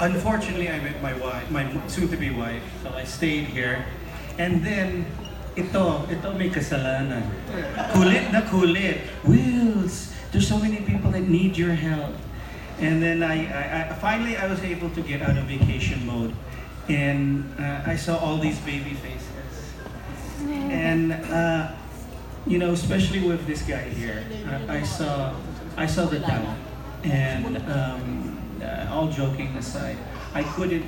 Unfortunately, I met my wife, my soon-to-be wife, so I stayed here. And then, ito may kasalanan. Kulit na kulit. Whilce, there's so many people that need your help. And then I finally I was able to get out of vacation mode. And I saw all these baby faces. And, especially with this guy here, I saw the talent. And all joking aside, I couldn't.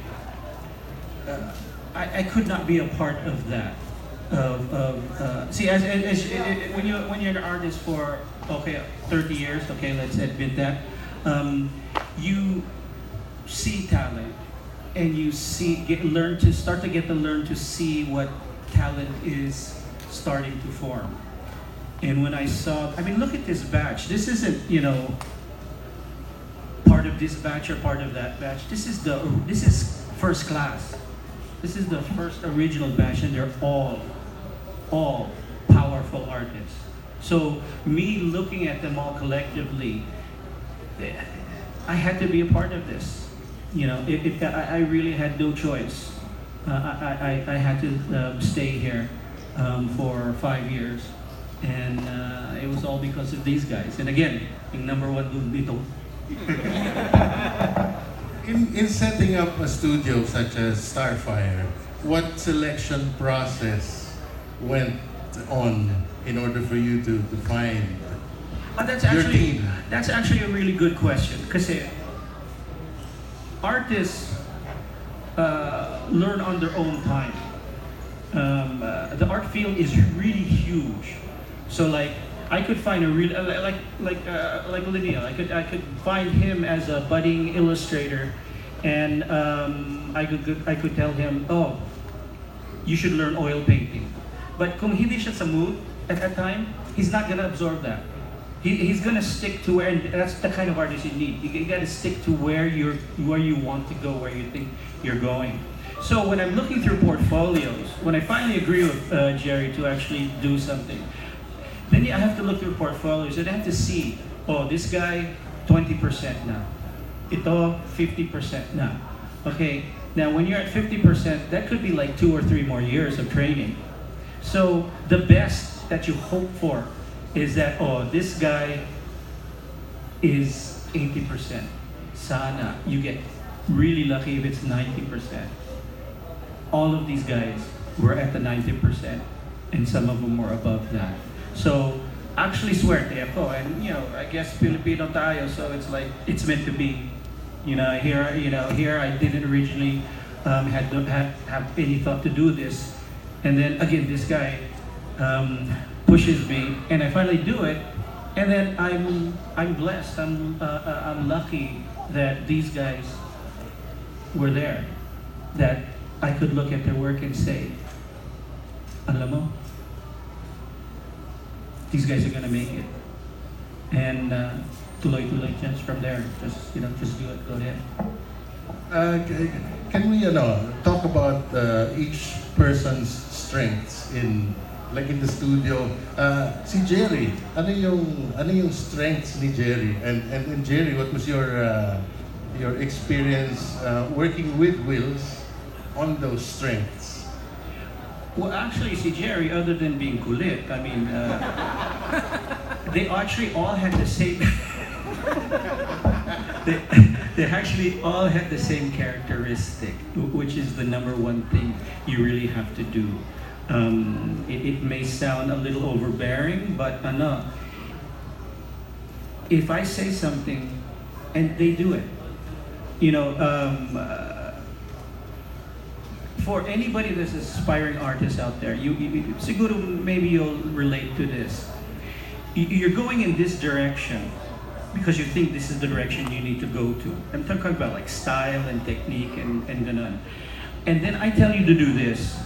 I could not be a part of that. See, when you're an artist for 30 years, let's admit that, you see talent, and you learn to see what talent is starting to form. And when I saw, look at this batch. This isn't, part of this batch or part of that batch. This is first class. This is the first original batch, and they're all powerful artists. So me looking at them all collectively, I had to be a part of this. I really had no choice. I had to stay here for 5 years, and it was all because of these guys. And again, yung number one dun dito. In setting up a studio such as Starfire, what selection process went on in order for you to find your team? That's actually a really good question, because artists learn on their own time. The art field is really huge, so I could find a real like Leinil. I could find him as a budding illustrator, and I could tell him, oh, you should learn oil painting. But kung hindi siya sa mood at that time, he's not gonna absorb that. He's gonna stick to where, and that's the kind of artist you need. You gotta stick to where you want to go, where you think you're going. So when I'm looking through portfolios, when I finally agree with Gerry to actually do something, then I have to look through portfolios and I have to see, oh, this guy 20% na, ito 50% na. Okay, now when you're at 50%, that could be like 2 or 3 more years of training. So the best that you hope for is that, oh, this guy is 80%. Sana you get really lucky if it's 90%. All of these guys were at the 90%, and some of them were above that. So actually swerte ako, and I guess Filipino tayo, so it's like it's meant to be. Here I didn't originally have any thought to do this, and then again this guy pushes me, and I finally do it, and then I'm blessed. I'm lucky that these guys were there, that I could look at their work and say, alam mo, these guys are gonna make it, and tuloy-tuloy just from there. Just do it. Go ahead. Can we talk about each person's strengths in the studio? Si Gerry, ano yung strengths ni Gerry? And Gerry, what was your experience working with Whilce on those strengths? Well, actually, see, Gerry, other than being kulit, they actually all had the same. they actually all had the same characteristic, which is the number one thing you really have to do. It may sound a little overbearing, but if I say something and they do it, for anybody that's an aspiring artist out there, siguro maybe you'll relate to this. You're going in this direction because you think this is the direction you need to go to. I'm talking about like style and technique and ganon. And then I tell you to do this.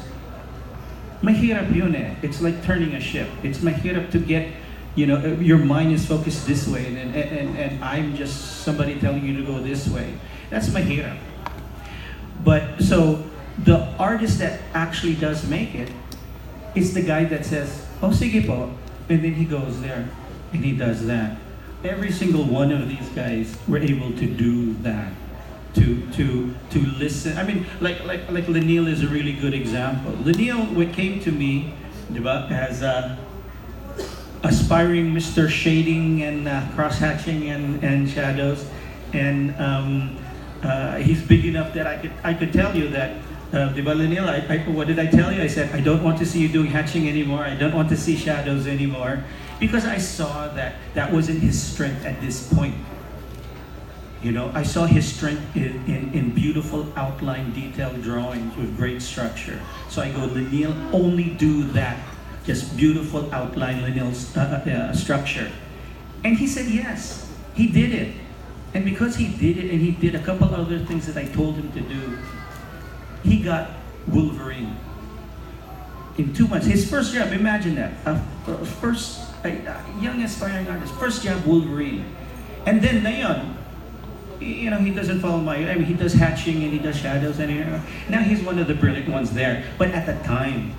Mahirap yun eh. It's like turning a ship. It's mahirap to get, your mind is focused this way, and I'm just somebody telling you to go this way. That's mahirap. But so the artist that actually does make it is the guy that says, oh, sige po, and then he goes there and he does that. Every single one of these guys were able to do that. To listen. I mean, like Leinil is a really good example. Leinil came to me, diba, as aspiring Mr. Shading and cross-hatching and shadows, and he's big enough that I could tell you that. Diba, Leinil, what did I tell you? I said, I don't want to see you doing hatching anymore. I don't want to see shadows anymore. Because I saw that that wasn't his strength at this point. You know, I saw his strength in beautiful outline, detailed drawings with great structure. So I go, Leinil, only do that. Just beautiful outline, Leinil's structure. And he said yes. He did it. And because he did it, and he did a couple other things that I told him to do, he got Wolverine. In 2 months, his first job, imagine that. Young aspiring artist, first job, Wolverine. And then ngayon, you know, he doesn't follow he does hatching and he does shadows and now he's one of the brilliant ones there. But at the time,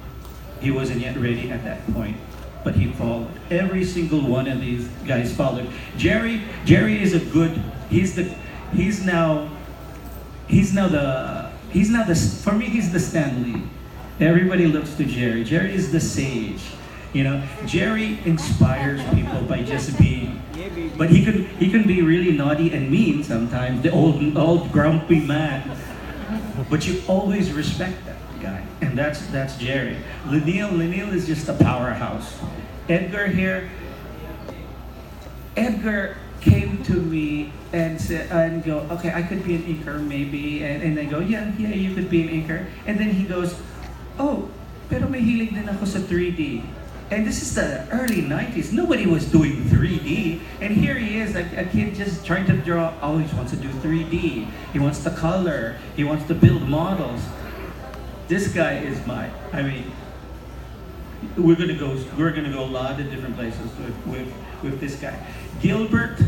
he wasn't yet ready at that point. But he followed. Every single one of these guys followed. Gerry is a good. For me, he's the Stan Lee. Everybody looks to Gerry. Gerry is the sage. You know, Gerry inspires people by just being. But he can be really naughty and mean sometimes, the old grumpy man. But you always respect that guy, and that's Gerry. Leinil is just a powerhouse. Edgar here. Edgar came to me and said, and go, okay, I could be an inker maybe, and I go, yeah, you could be an inker. And then he goes, oh, pero may hilig din ako sa 3D. And this is the early 90s. Nobody was doing 3D. And here he is, a kid just trying to draw. Always wants to do 3D. He wants to color. He wants to build models. This guy is we're gonna go a lot of different places with this guy. Gilbert,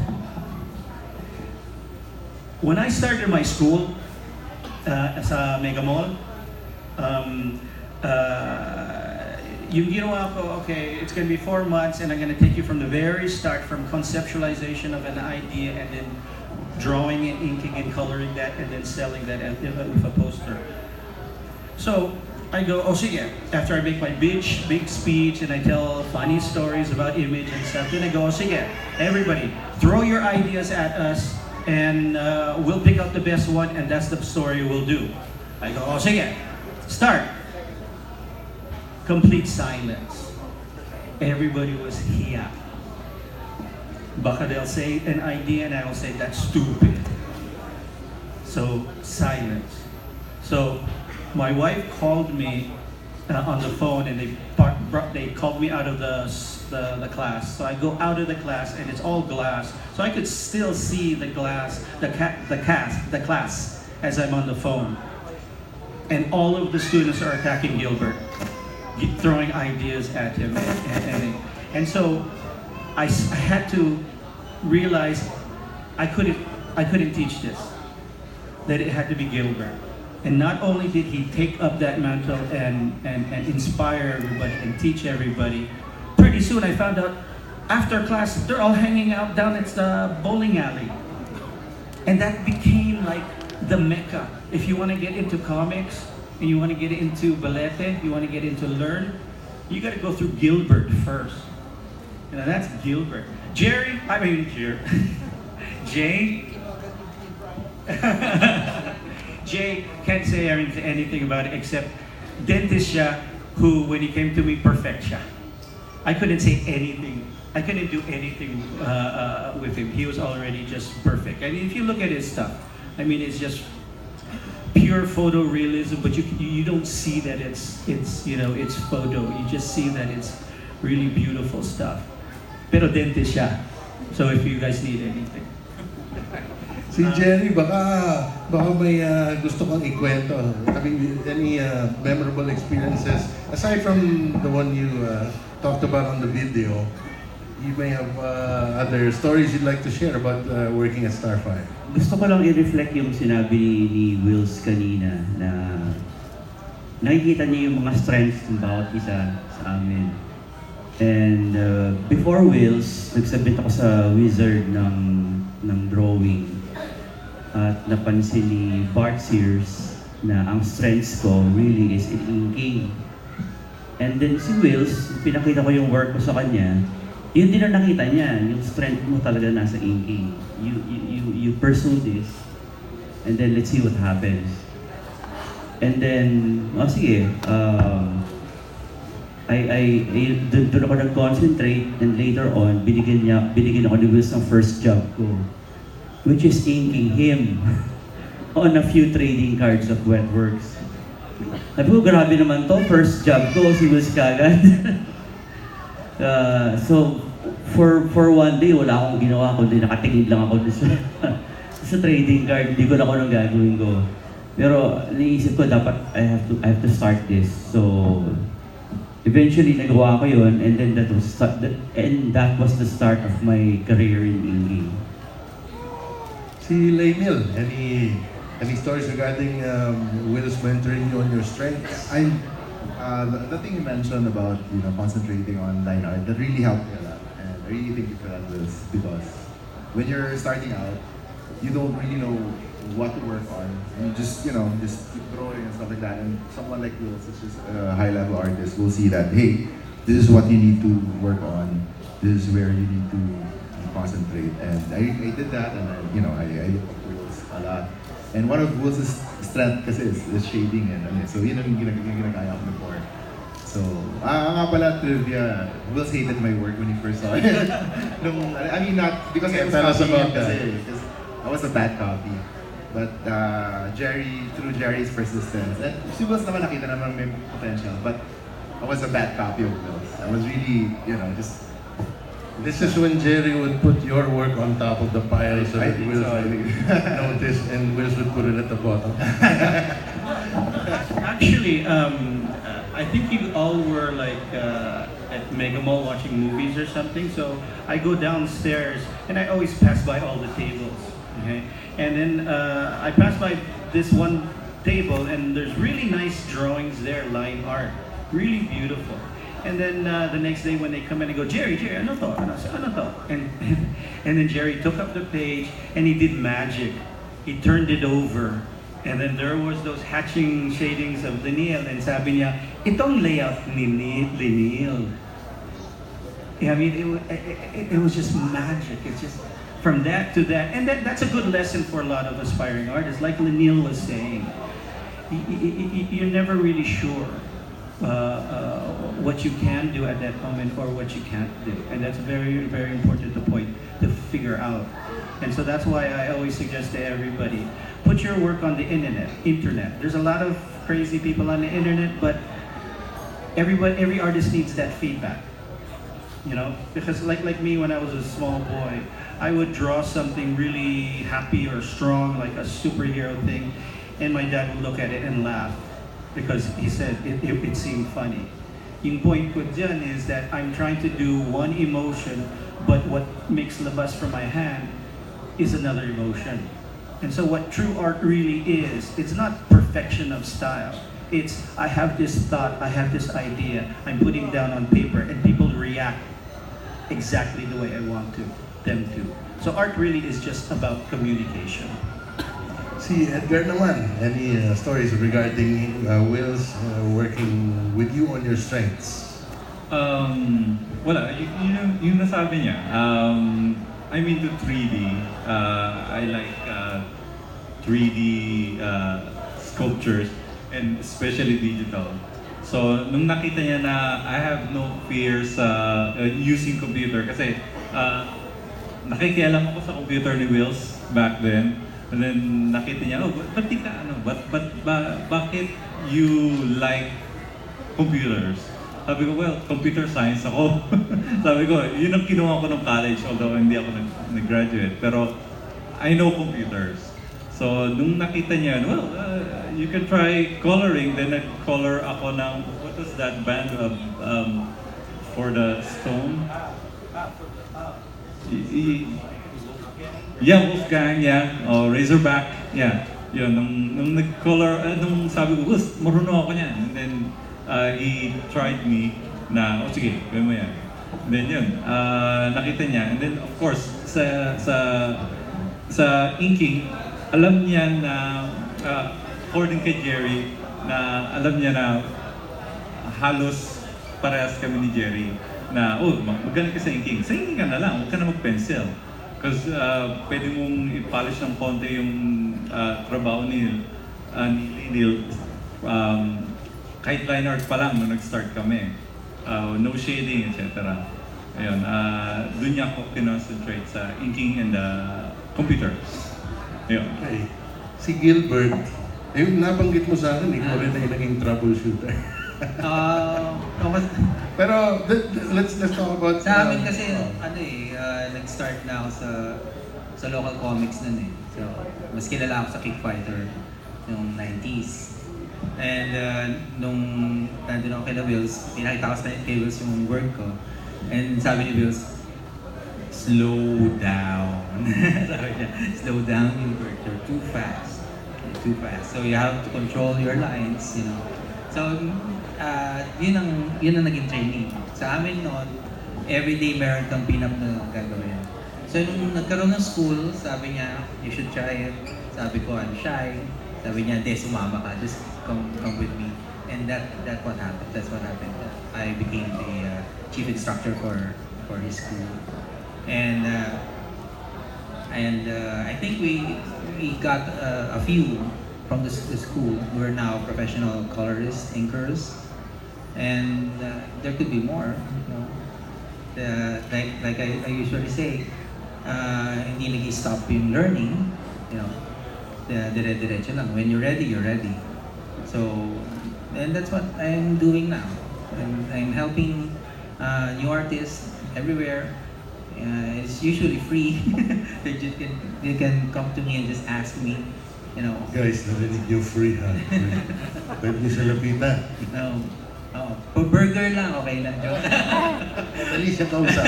when I started my school sa Mega Mall, yung ginawa ko, okay, it's going to be 4 months and I'm going to take you from the very start, from conceptualization of an idea and then drawing and inking and coloring that and then selling that with a poster. So I go, oh sige, after I make my big speech and I tell funny stories about image and stuff, then I go, oh sige, everybody, throw your ideas at us and we'll pick out the best one and that's the story we'll do. I go, oh sige, start. Complete silence. Everybody was here. Baka they'll say an idea and I will say, that's stupid. So, silence. So, my wife called me on the phone and they called me out of the class. So I go out of the class and it's all glass. So I could still see the glass, the class as I'm on the phone. And all of the students are attacking Gilbert, throwing ideas at him, and so I had to realize I couldn't teach this. That it had to be Gilbert, and not only did he take up that mantle and inspire everybody and teach everybody. Pretty soon I found out after class they're all hanging out down at the bowling alley, and that became like the mecca. If you want to get into comics, and you want to get into Balete, you want to get into learn, you got to go through Gilbert first. You know, that's Gilbert. Jay, Jay can't say anything about it except dentist siya, who when he came to me, perfect siya. I couldn't say anything. I couldn't do anything with him. He was already just perfect. I mean, if you look at his stuff, I mean, it's just pure photorealism, but you don't see that it's photo. You just see that it's really beautiful stuff. Pero dentist siya. So if you guys need anything. Si Gerry, baka may gusto kong ikwento. I mean, any memorable experiences aside from the one you talked about on the video? You may have other stories you'd like to share about working at Starfire. Gusto ko lang i-reflect yung sinabi ni Whilce kanina na nakikita niya yung mga strengths ng bawat isa sa amin. And before Whilce, nagsubmit ako sa Wizard ng drawing. At napansin ni Bart Sears na ang strengths ko really is in inking. And then si Whilce, pinakita ko yung work ko sa kanya, yun din ang nakita niya, yung strength mo talaga nasa inking. You pursue this, and then let's see what happens. And then, sige, doon ako nag-concentrate, and later on, binigyan ako ni Whilce ng first job ko, which is inking him on a few trading cards of Wetworks. Sabi ko, grabe naman to, first job ko, si Whilce kagad. So, for one day, wala akong ginawa, kundi nakatingin lang ako sa trading card, hindi ko na kung anong gagawin ko. Pero, naisip ko, dapat I have to start this. So, eventually, nagawa ko yun, and then that was the start of my career in inking. Si Leinil, any stories regarding Whilce mentoring you on your strengths? The thing you mentioned about concentrating on line art, that really helped me a lot, and I really thank you for that, Whilce, because when you're starting out, you don't really know what to work on, and you just keep drawing and stuff like that. And someone like Whilce, which is a high-level artist, will see that, hey, this is what you need to work on. This is where you need to concentrate, and I did that, and I look up to Whilce a lot. And one of Whilce's strength kasi is shading, and so yun ang ginagaya ko before. So, nga pala trivia, Whilce hated my work when he first saw it. Not because I was copying it because I was a bad copy. But through Gerry's persistence, and si Whilce naman nakita naman may potential, but I was a bad copy of Whilce. I was really, just... This is when Gerry would put your work on top of the pile so that Whilce would notice and Whilce would put it at the bottom. Actually, I think you all were like at Mega Mall watching movies or something. So I go downstairs and I always pass by all the tables. Okay, and then I pass by this one table and there's really nice drawings there, line art, really beautiful. And then the next day when they come in and go, Gerry, ano to? And I said, ano to? And then Gerry took up the page and he did magic. He turned it over. And then there was those hatching shadings of Leinil, and sabi niya, itong layout ni Leinil. I mean, it was just magic. It's just from that to that. And that's a good lesson for a lot of aspiring artists. Like Leinil was saying, you're never really sure what you can do at that moment or what you can't do, and that's very, very important to figure out. And so that's why I always suggest to everybody, put your work on the internet. There's a lot of crazy people on the internet, but every artist needs that feedback, because like me, when I was a small boy, I would draw something really happy or strong, like a superhero thing, and my dad would look at it and laugh, because he said it seemed funny. Yung point ko dyan is that I'm trying to do one emotion, but what makes labas from my hand is another emotion. And so what true art really is, it's not perfection of style. It's, I have this thought, I have this idea, I'm putting down on paper, and people react exactly the way I want them to. So art really is just about communication. Si Edgar naman, any stories regarding Whilce working with you on your strengths? Wala, yung nasabi niya. I'm into 3D. I like 3D sculptures and especially digital. So, nung nakita niya na I have no fears using computer kasi nakikialam ako sa computer ni Whilce back then. And then nakita niya, bakit you like computers? Sabi ko, well, computer science ako. Sabi ko, yun ang kinuha ko ng college, although hindi ako nag-graduate. Pero I know computers. So, nung nakita niya, well, you can try coloring. Then nag-color ako ng, what was that band for the stone? Yeah, Wolfgang, yeah. Razorback, yeah. Yun, nung nag-color, nung sabi ko, marunong ako niyan. And then, he tried me na, sige, gawin mo yan. Then yun, nakita niya. And then of course, sa inking, alam niya na, according kay Gerry, na alam niya na halos parehas kami ni Gerry na, magaling ka sa inking. Sa inking ka na lang, huwag ka na mag-pencil. Because pwede mong i-polish ng konti yung trabaho ni Leinil. Kahit line art pa lang nung nag-start kami. No shading, etc. Ayun, doon niya ako kinoncentrate sa inking and computer. Ayun. Okay. Si Gilbert, nabanggit mo sa akin, ikaw rin ay naging troubleshooter. Pero let's talk about... Sa amin kasi, nag-start na ako sa local comics nun eh. So, mas kilala ako sa Kickfighter noong 90s. And nung nandun ako kay Whilce, pinakita ko sa Whilce yung work ko. And sabi ni Whilce, slow down. Sabi niya, slow down your work, you're too fast. You're too fast. So you have to control your lines, you know. So, yun ang naging training. Sa amin noon, everyday meron kang pin-up na gagawin. So, nung nagkaroon ng school, sabi niya, you should try it. Sabi ko, I'm shy. Sabi niya, hindi, sumama ka. Just come with me. And that's what happened. That's what happened. I became the chief instructor for his school. And I think we got a few from the school. We're now professional colorists, inkers, and there could be more. You know, like I usually say, hindi nag-stop yung learning. You know, dire-diretso lang. When you're ready, you're ready. So, and that's what I'm doing now. I'm helping new artists everywhere. It's usually free. You can come to me and just ask me, you know. Guys, narinig yung free ha. Pwede niyo siya lapitan. No. Oh, per burger lang, okay lang. Madali siya kausap.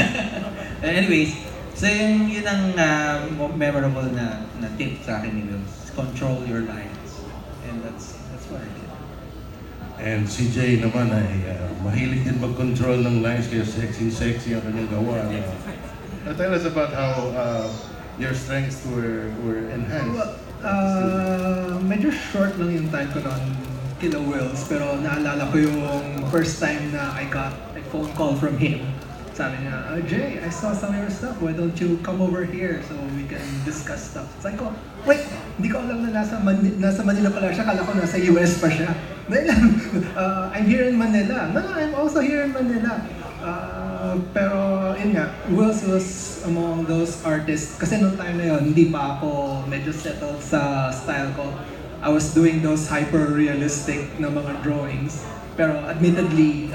Anyways, so yun ang memorable na tip sa akin ni Whilce. Control your lines. And that's what I did. And si Jay naman ay mahilig din mag-control ng lines kaya sexy ang kanyang gawa. Tell us about how your strengths were enhanced. Medyo short lang yung time ko noon kila Whilce, pero naalala ko yung first time na I got a phone call from him. Sabi niya, Jay, I saw some of your stuff. Why don't you come over here so we can discuss stuff? Sabi ko, wait, hindi ko alam na nasa Manila pala siya. Kala ko nasa US pa siya. I'm here in Manila. No, I'm also here in Manila. Pero yun nga, Whilce was among those artists. Kasi noong time na yun, hindi pa ako medyo settled sa style ko. I was doing those hyper-realistic na mga drawings. Pero admittedly,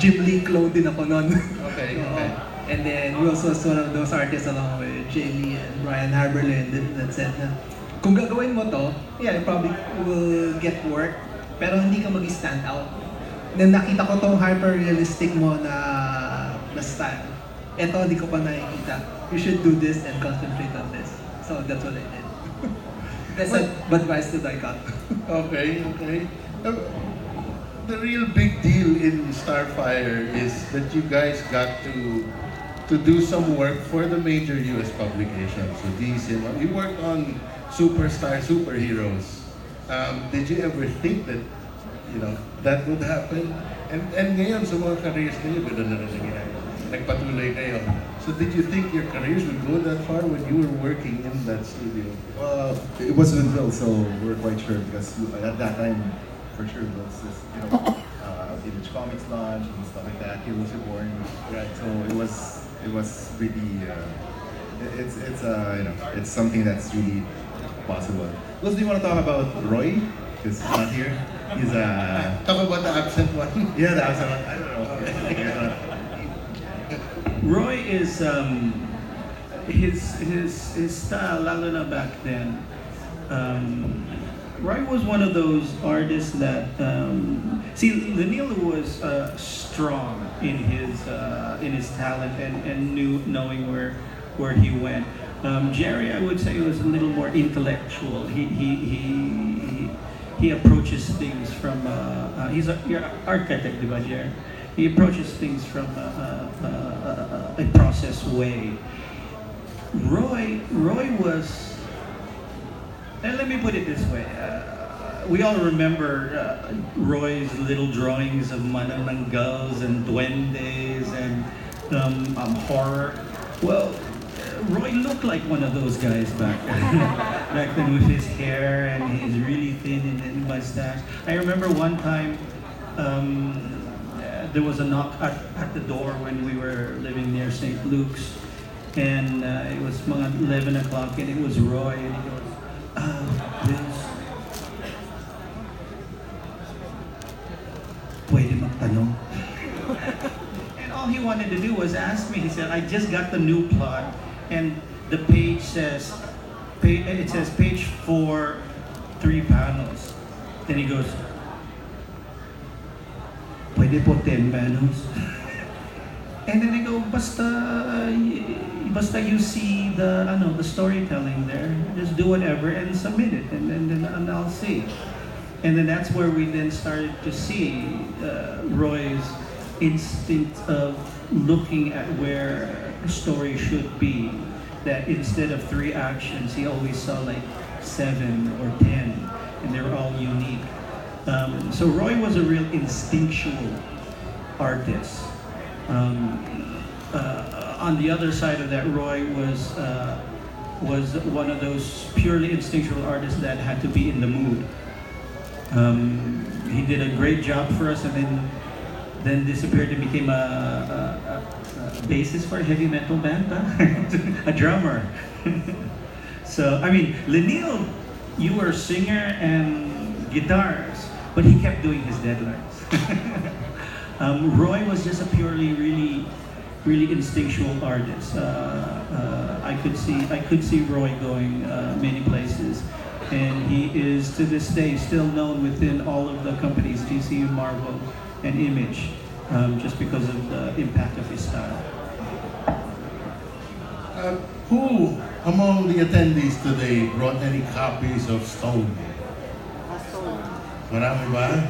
Jim Lee clone din ako noon. Okay. And then Whilce was one of those artists along with Jay Lee and Brian Haberlin that said na, kung gagawin mo to, yeah, you probably will get work, pero hindi ka mag-stand out. Then nakita ko tong hyper-realistic mo na style. Eto, di ko pa nakikita. You should do this and concentrate on this. So that's what I did. That's advice that I got. Okay. The real big deal in Starfire is that you guys got to do some work for the major US publications. So you worked on superheroes. Did you ever think that that would happen? And ngayon sa mga careers niyo, gano'n na rin nangyayari. Nagpatuloy kayo. So did you think your careers would go that far when you were working in that studio? Well, it was with Will, so we're quite sure because at that time, for sure, Will's Image Comics launch and stuff like that. Heroes Reborn, right? So it was really it's something that's really possible. Plus, do you want to talk about Roy? Because he's not here. He's Talk about the absent one. yeah, the absent one. I don't know. Roy is his style, lalo na back then. Roy was one of those artists that Leinil was strong in his talent and knowing where he went. Gerry, I would say, was a little more intellectual. He approaches things from he's an architect, diba, Gerry? He approaches things from a process way. Roy was, and let me put it this way. We all remember Roy's little drawings of manananggals and duendes and horror. Well, Roy looked like one of those guys back back then with his hair and his really thin and mustache. I remember one time there was a knock at the door when we were living near St. Luke's, and it was mga 11 o'clock, and it was Roy, and he goes, Whilce, pwede magtanong? And all he wanted to do was ask me. He said, I just got the new plot, and the page says, it says page 4, 3 panels. Then he goes, pwede po 10 panels? And then I go, basta you see the storytelling there, just do whatever and submit it, and I'll see. And then that's where we then started to see Roy's instinct of looking at where a story should be. That instead of 3 actions, he always saw like 7 or 10, and they were all unique. So Roy was a real instinctual artist. On the other side of that, Roy was one of those purely instinctual artists that had to be in the mood. He did a great job for us, and then disappeared and became a bassist for a heavy metal band, a drummer. So I mean, Leinil, you were a singer and guitars, but he kept doing his deadlines. Roy was just a purely, really instinctual artist. I could see Roy going many places, and he is to this day still known within all of the companies, GCU, Marvel, and Image, just because of the impact of his style. Who among the attendees today brought any copies of Stone? Marami ba?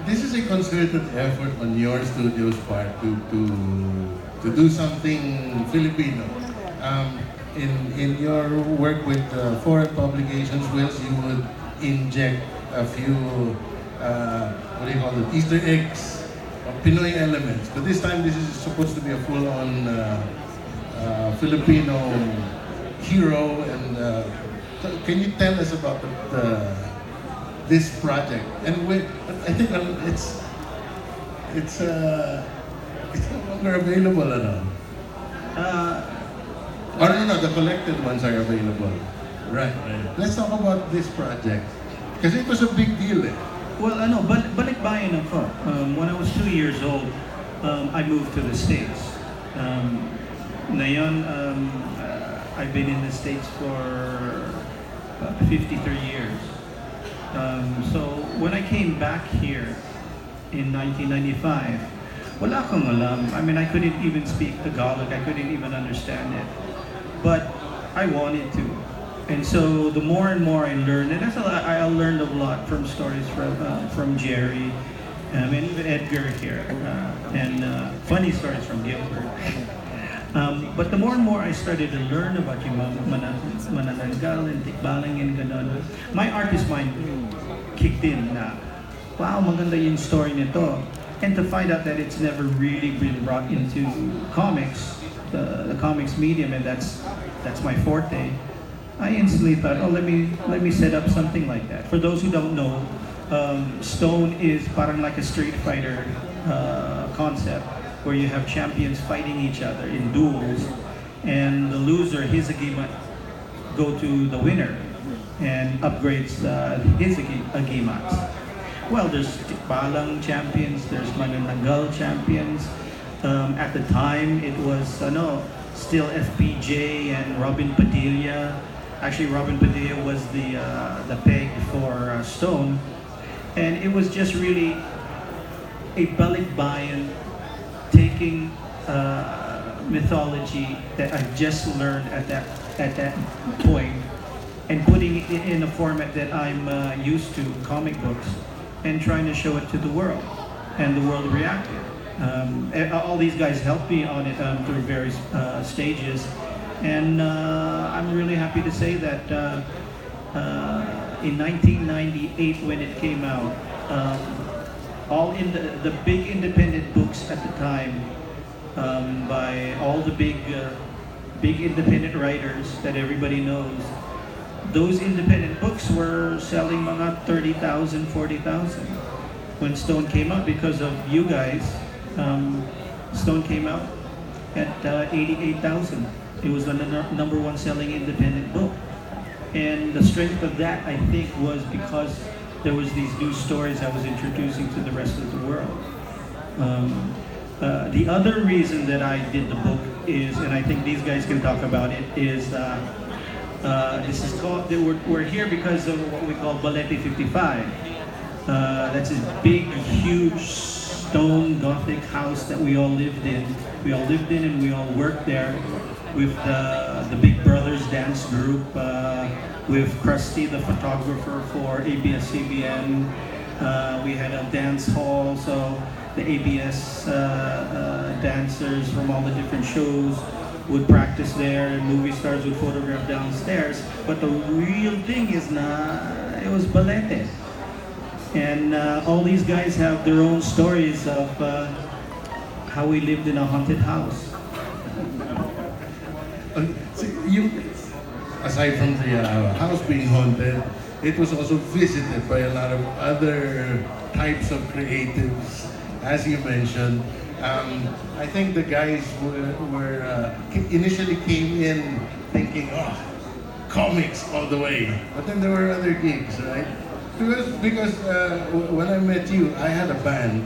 This is a concerted effort on your studio's part to do something Filipino. In your work with foreign publications, Whilce, you would inject a few what do you call it, Easter eggs of Pinoy elements. But this time, this is supposed to be a full-on Filipino hero. And can you tell us about this project? And I think it's no longer available, ano? No, the collected ones are available. Right. Let's talk about this project. Kasi it was a big deal, eh. Well, balikbayan ako. When I was 2 years old, I moved to the States. Ngayon, I've been in the States for 53 years. So when I came back here in 1995, wala akong alam. I mean, I couldn't even speak Tagalog. I couldn't even understand it. But I wanted to. And so the more and more I learned, and I learned a lot from stories from Gerry, and even Edgar here, and funny stories from Gilbert. But the more and more I started to learn about yung manananggal and tikbalang and ganon, my artist mind kicked in na, wow, maganda yung story nito. And to find out that it's never really been brought into comics, the comics medium, and that's my forte, I instantly thought, oh, let me set up something like that. For those who don't know, Stone is parang like a Street Fighter concept, where you have champions fighting each other in duels, and the loser, his agimat, go to the winner and upgrades his agimats. Well, there's tikbalang champions, there's manananggal champions. At the time, it was still FPJ and Robin Padilla. Actually, Robin Padilla was the peg for Stone, and it was just really a balikbayan, taking mythology that I just learned at that point and putting it in a format that I'm used to, comic books, and trying to show it to the world. and the world reacted. All these guys helped me on it through various stages, and I'm really happy to say that in 1998 when it came out, all in the big independent books at the time, by all the big independent writers that everybody knows, those independent books were selling mga 30,000, 40,000 when Stone came out. Because of you guys, Stone came out at 88,000. It was the number one selling independent book. And the strength of that, I think, was because there was these new stories I was introducing to the rest of the world. The other reason that I did the book is, and I think these guys can talk about it, is this is called, we're here because of what we call Balete 55. That's a big, huge stone Gothic house that we all lived in. We all lived in and we all worked there with the Big Brothers dance group, with Krusty, the photographer for ABS-CBN. We had a dance hall, so the ABS dancers from all the different shows would practice there, and movie stars would photograph downstairs. But the real thing is it was Balete. And all these guys have their own stories of how we lived in a haunted house. So aside from the house being haunted, it was also visited by a lot of other types of creatives, as you mentioned. I think the guys were initially came in thinking, oh, comics all the way. But then there were other gigs, right? Because when I met you, I had a band.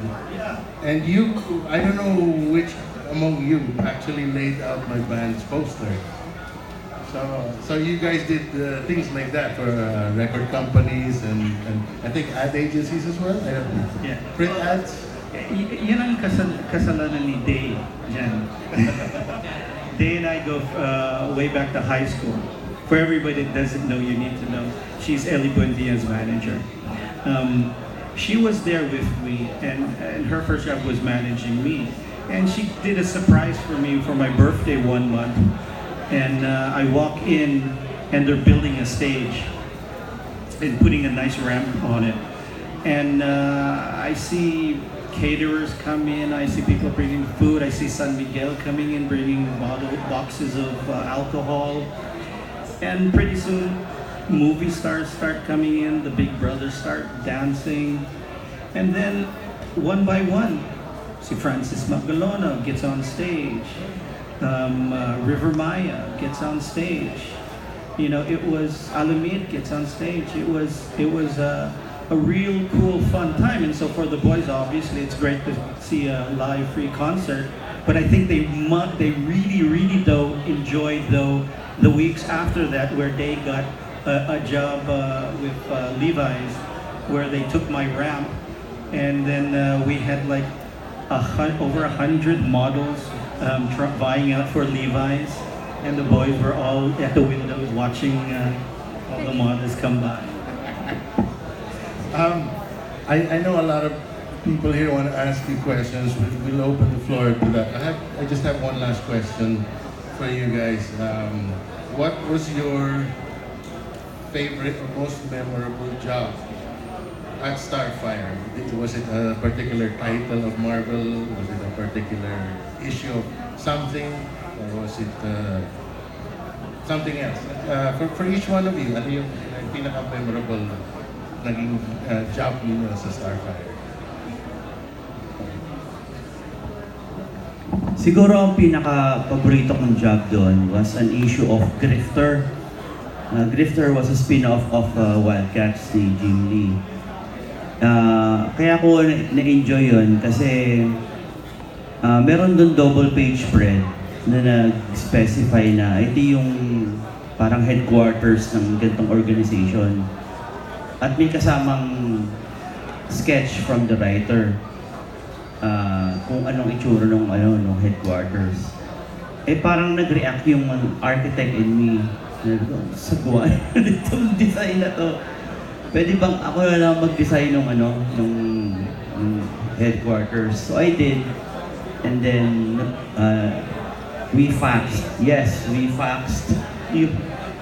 And you, I don't know which among you actually laid out my band's poster. So you guys did things like that for record companies and I think ad agencies as well? I don't know. Yeah. Print ads? Yan ang kasalanan ni Day dyan. Day and I go way back to high school. For everybody that doesn't know, you need to know. She's Ellie Buendia's manager. She was there with me, and her first job was managing me. And she did a surprise for me for my birthday one month. And I walk in, and they're building a stage and putting a nice ramp on it. And I see caterers come in, I see people bringing food, I see San Miguel coming in bringing boxes of alcohol. And pretty soon, movie stars start coming in, the Big Brothers start dancing. And then, one by one, si Francis Magalona gets on stage. River Maya gets on stage. You know, it was Alamid gets on stage. It was a real cool, fun time. And so for the boys, obviously, it's great to see a live, free concert. But I think they really enjoyed the weeks after that, where they got a job with Levi's, where they took my ramp, and then we had like over 100 models vying out for Levi's, and the boys were all at the windows watching all the models come by. I know a lot of people here want to ask you questions. We'll open the floor to that. I just have one last question for you guys. What was your favorite or most memorable job at Starfire? Was it a particular title of Marvel? Was it a particular issue of something? Or was it something else? For each one of you, ano yung pinaka-memorable naging job niyo sa Starfire? Siguro ang pinaka-paborito kong job doon was an issue of Grifter. Grifter was a spin-off of Wildcats ni Jim Lee. Kaya ko na-enjoy yun kasi meron doon double page spread na nag-specify na ito yung parang headquarters ng ganitong organization. At may kasamang sketch from the writer kung anong itsura ng headquarters. Parang nag-react yung architect in me. Sagwa itong design na to. Pwede bang ako na lang mag-design ng headquarters. So I did. And then, we faxed. Yes, we faxed. Yung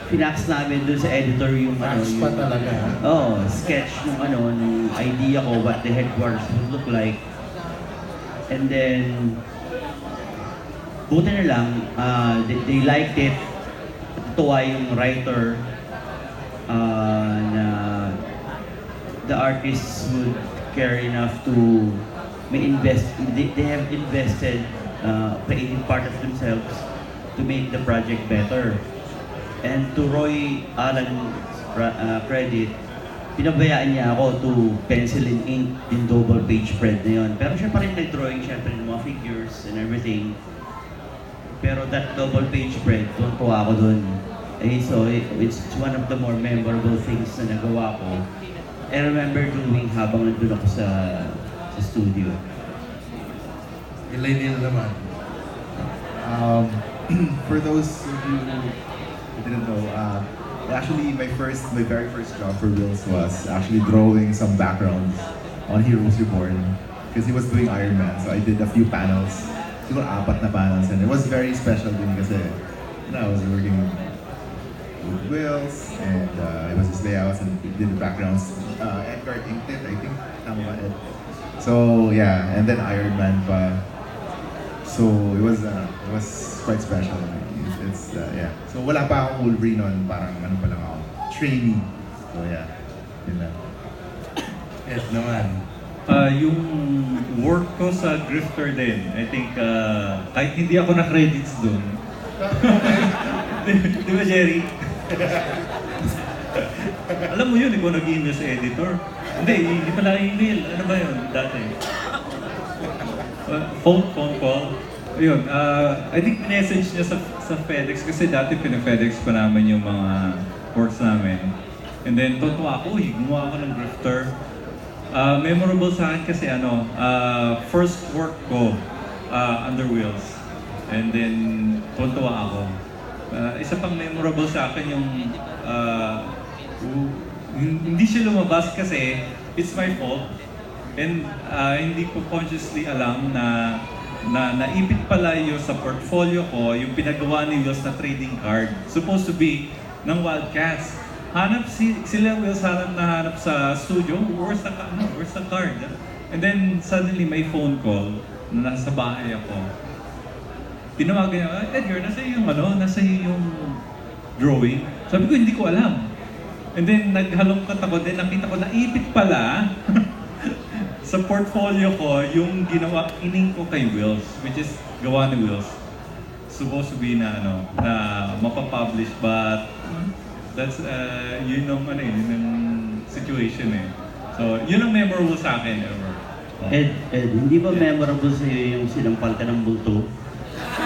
finax namin dun sa editor yung Fax pa talaga. sketch nung idea ko what the headquarters would look like. And then, buti na lang, they liked it. Tuwa yung writer na the artists would care enough to they have invested creative part of themselves to make the project better. And to Roy Alan credit, pinabayaan niya ako to pencil and ink yung double page spread na yun. Pero siya pa rin nag-drawing syempre ng mga figures and everything. Pero that double page spread, tuwa ako dun. So it's one of the more memorable things na nagawa ko. I remember doing habang nandun ako sa studio. Leinil naman. For those of you who didn't know, actually my very first job for Whilce was actually drawing some backgrounds on Heroes Reborn because he was doing Iron Man. So I did a few panels, siguro 4 na panels, and it was very special din kasi I was working with Whilce and it was his layouts and he did the backgrounds. Edgar inked it, I think. Tama ba, Ed? So yeah, and then Iron Man pa. So it was quite special. It's yeah. So wala pa akong Wolverine nun, parang ano pa lang ako, trainee. So yeah, yun lang. Ed naman. Yung work ko sa Grifter din, I think kahit hindi ako na-credits dun. Di ba, Gerry? Alam mo yun, ikaw nag-email sa editor. Hindi pala email. Ano ba yun dati? Phone call. Ayun, I think message niya sa FedEx kasi dati pina-FedEx pa namin yung mga works namin. And then, tutuwa ako, gumawa ako ng Grifter. Memorable sa akin kasi first work ko under Whilce. And then, tutuwa ako. Isa pang memorable sa akin yung hindi siya lumabas kasi it's my fault. And hindi ko consciously alam na naipit pala yung sa portfolio ko yung pinagawa ni Whilce na trading card. Supposed to be ng Wildcats. Sila Whilce hanap sa studio, where's the card? And then suddenly may phone call na nasa bahay ako. Tinawagan niya, Edgar, nasa yung drawing. Sabi ko, hindi ko alam. And then naghalongkat ako, then nakita ko naipit pala sa portfolio ko yung ining ko kay Whilce, which is gawa ni Whilce. Supposed to be na mapapublish, but that's yun yung situation eh. So yun ang memorable sa akin ever. Ed, hindi ba memorable sa'yo yung sinampal ka ng multo?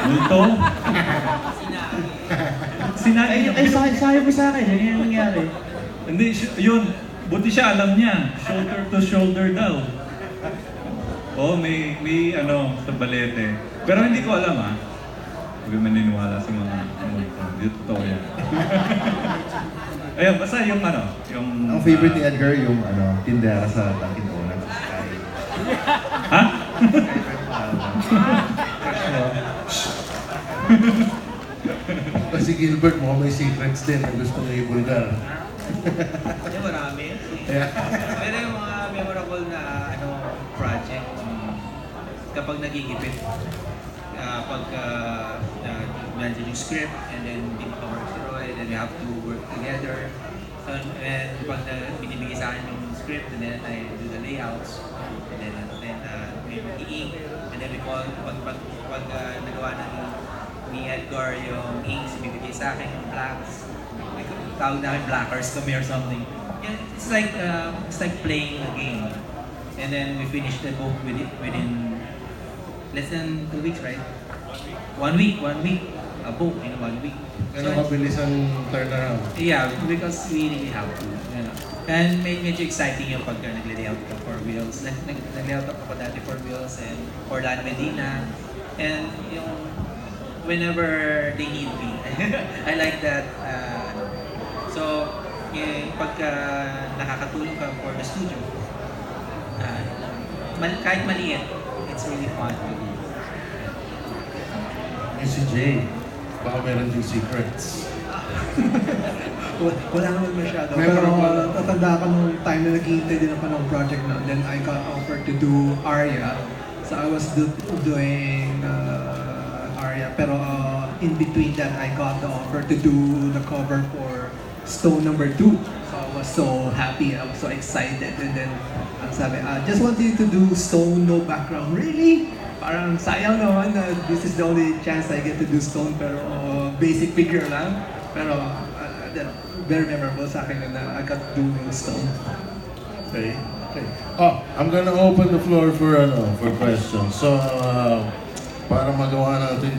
Multo? Sabi mo sa akin, yun yung nangyari. Hindi, yun. Buti siya alam niya. Shoulder to shoulder daw. May sa Balete. Pero hindi ko alam Huwag maniniwala sa mga multo. Hindi totoo yan. Ayun, basta yung Ang favorite ni Edgar yung tindera sa Dunkin Donuts. Ha? Kasi Gilbert mo may secrets din na gusto niya ibulgar. Marami. Pero yung mga memorable na project, kapag nagigipit, pag nandiyan yung script and then hindi makawork si Roy, then we have to work together. So, and pag binibigay sa akin yung script, and then I do the layouts, and then may mag-i-ink, and then we call, pag nagawa na ni Edgar yung inks, bibigay sa akin yung blacks. Tawag namin blackers kami or something. Yeah, it's like playing a game. And then we finished the book within less than 2 weeks, right? 1 week. A book in 1 week. Ano mabilis ang turnaround? Yeah, because we really have to. And medyo exciting yung pagka nag-layout ka for Whilce. Nag-layout ako dati for Whilce and for Lan Medina. And yung whenever they need me. I like that. So, pagka nakakatulong ka for the studio, kahit maliit, it's really fun. Eh si Jay, baka meron ding secrets. Wala naman masyado. Meron Pero wala. tatanda ka nung time na naghihintay din ako ng project na. Then I got offered to do Arya. So I was doing Arya. Pero in between that, I got the offer to do the cover for Stone number 2. So I was so happy. I was so excited. And then ang sabi, just want you to do Stone, no background. Really? Parang sayang naman na this is the only chance I get to do Stone. Pero basic figure lang. Pero very memorable sa akin na I got to do Stone. Okay. Okay. Oh, I'm gonna open the floor for questions. So, para magawa natin